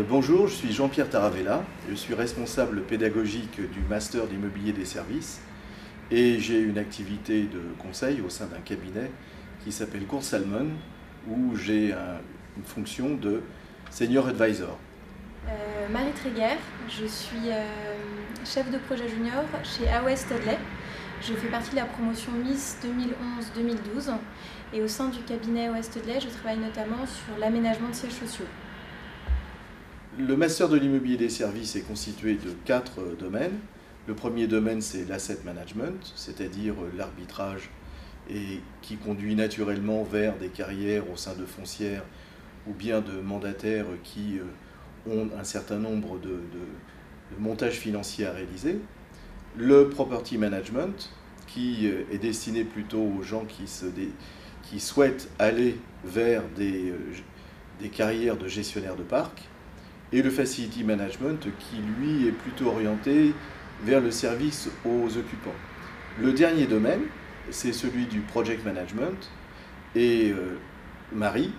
Bonjour, je suis Jean-Pierre Taravella, je suis responsable pédagogique du Master d'immobilier des services et j'ai une activité de conseil au sein d'un cabinet qui s'appelle Court Salmon où j'ai une fonction de Senior Advisor. Marie Tréguer, je suis chef de projet junior chez AOS Studley. Je fais partie de la promotion Miss 2011-2012 et au sein du cabinet AOS Studley, je travaille notamment sur l'aménagement de sièges sociaux. Le Master de l'immobilier des services est constitué de 4 domaines. Le premier domaine, c'est l'asset management, c'est-à-dire l'arbitrage et qui conduit naturellement vers des carrières au sein de foncières ou bien de mandataires qui ont un certain nombre de montages financiers à réaliser. Le property management, qui est destiné plutôt aux gens qui souhaitent aller vers des carrières de gestionnaire de parc. Et le facility management, qui lui est plutôt orienté vers le service aux occupants. Le dernier domaine, c'est celui du project management. Et Marie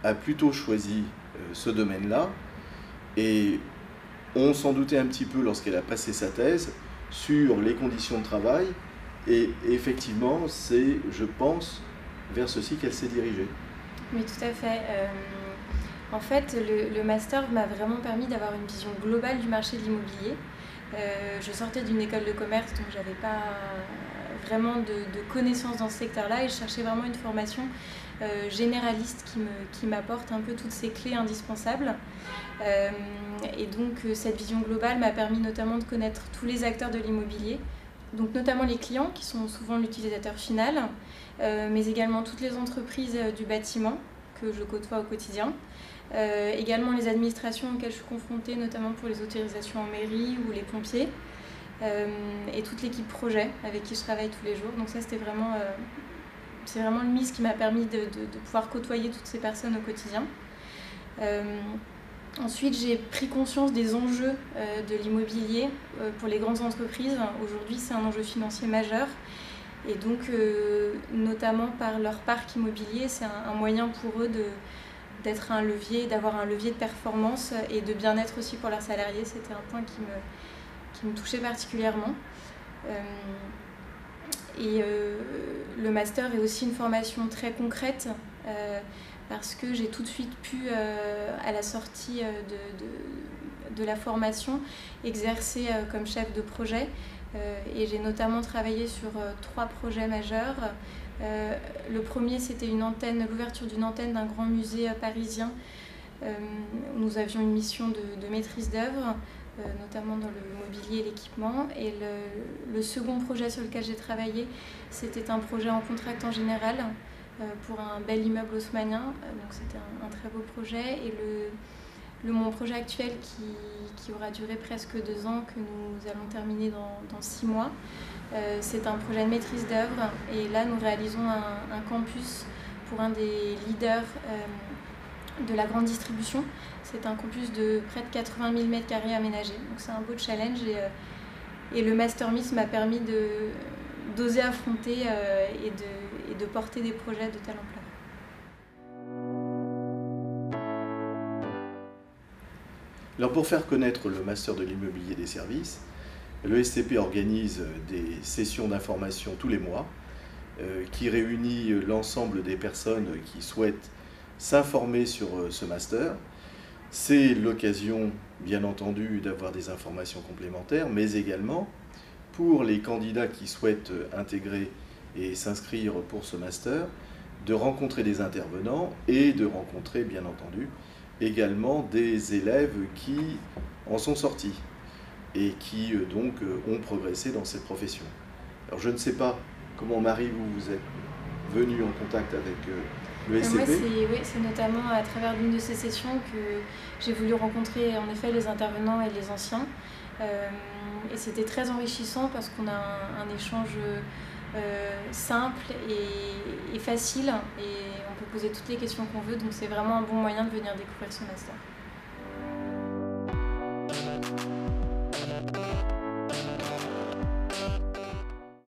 a plutôt choisi ce domaine-là. Et on s'en doutait un petit peu lorsqu'elle a passé sa thèse sur les conditions de travail. Et effectivement, c'est, je pense, vers ceci qu'elle s'est dirigée. Oui, tout à fait. En fait, le master m'a vraiment permis d'avoir une vision globale du marché de l'immobilier. Je sortais d'une école de commerce, donc j'avais pas vraiment de connaissances dans ce secteur-là et je cherchais vraiment une formation généraliste qui m'apporte un peu toutes ces clés indispensables. Et donc cette vision globale m'a permis notamment de connaître tous les acteurs de l'immobilier, donc notamment les clients qui sont souvent l'utilisateur final, mais également toutes les entreprises du bâtiment que je côtoie au quotidien. Également les administrations auxquelles je suis confrontée, notamment pour les autorisations en mairie ou les pompiers, et toute l'équipe projet avec qui je travaille tous les jours. Donc ça, c'est vraiment le MIS qui m'a permis de pouvoir côtoyer toutes ces personnes au quotidien. Ensuite, j'ai pris conscience des enjeux de l'immobilier pour les grandes entreprises. Aujourd'hui, c'est un enjeu financier majeur. Et donc, notamment par leur parc immobilier, c'est un moyen pour eux d'être un levier, d'avoir un levier de performance et de bien-être aussi pour leurs salariés. C'était un point qui me touchait particulièrement. Le master est aussi une formation très concrète parce que j'ai tout de suite pu, à la sortie de la formation, exercer comme chef de projet. Et j'ai notamment travaillé sur 3 projets majeurs. Le premier, c'était l'ouverture d'une antenne d'un grand musée parisien. Nous avions une mission de maîtrise d'œuvre, notamment dans le mobilier et l'équipement. Et le second projet sur lequel j'ai travaillé, c'était un projet en contractant général pour un bel immeuble haussmannien. Donc c'était un très beau projet. Et mon projet actuel qui aura duré presque 2 ans, que nous allons terminer dans 6 mois, c'est un projet de maîtrise d'œuvre et là nous réalisons un campus pour un des leaders de la grande distribution. C'est un campus de près de 80 000 m² aménagés, donc c'est un beau challenge et le Master Miss m'a permis d'oser affronter et de porter des projets de telle ampleur. Alors pour faire connaître le Master de l'immobilier des services, le STP organise des sessions d'information tous les mois qui réunit l'ensemble des personnes qui souhaitent s'informer sur ce master. C'est l'occasion, bien entendu, d'avoir des informations complémentaires, mais également pour les candidats qui souhaitent intégrer et s'inscrire pour ce master, de rencontrer des intervenants et de rencontrer, bien entendu, également des élèves qui en sont sortis et qui donc ont progressé dans cette profession. Alors je ne sais pas comment Marie, vous êtes venue en contact avec le SCP. Moi, c'est notamment à travers l'une de ces sessions que j'ai voulu rencontrer en effet les intervenants et les anciens. Et c'était très enrichissant parce qu'on a un échange simple et facile et on peut poser toutes les questions qu'on veut, donc c'est vraiment un bon moyen de venir découvrir ce master.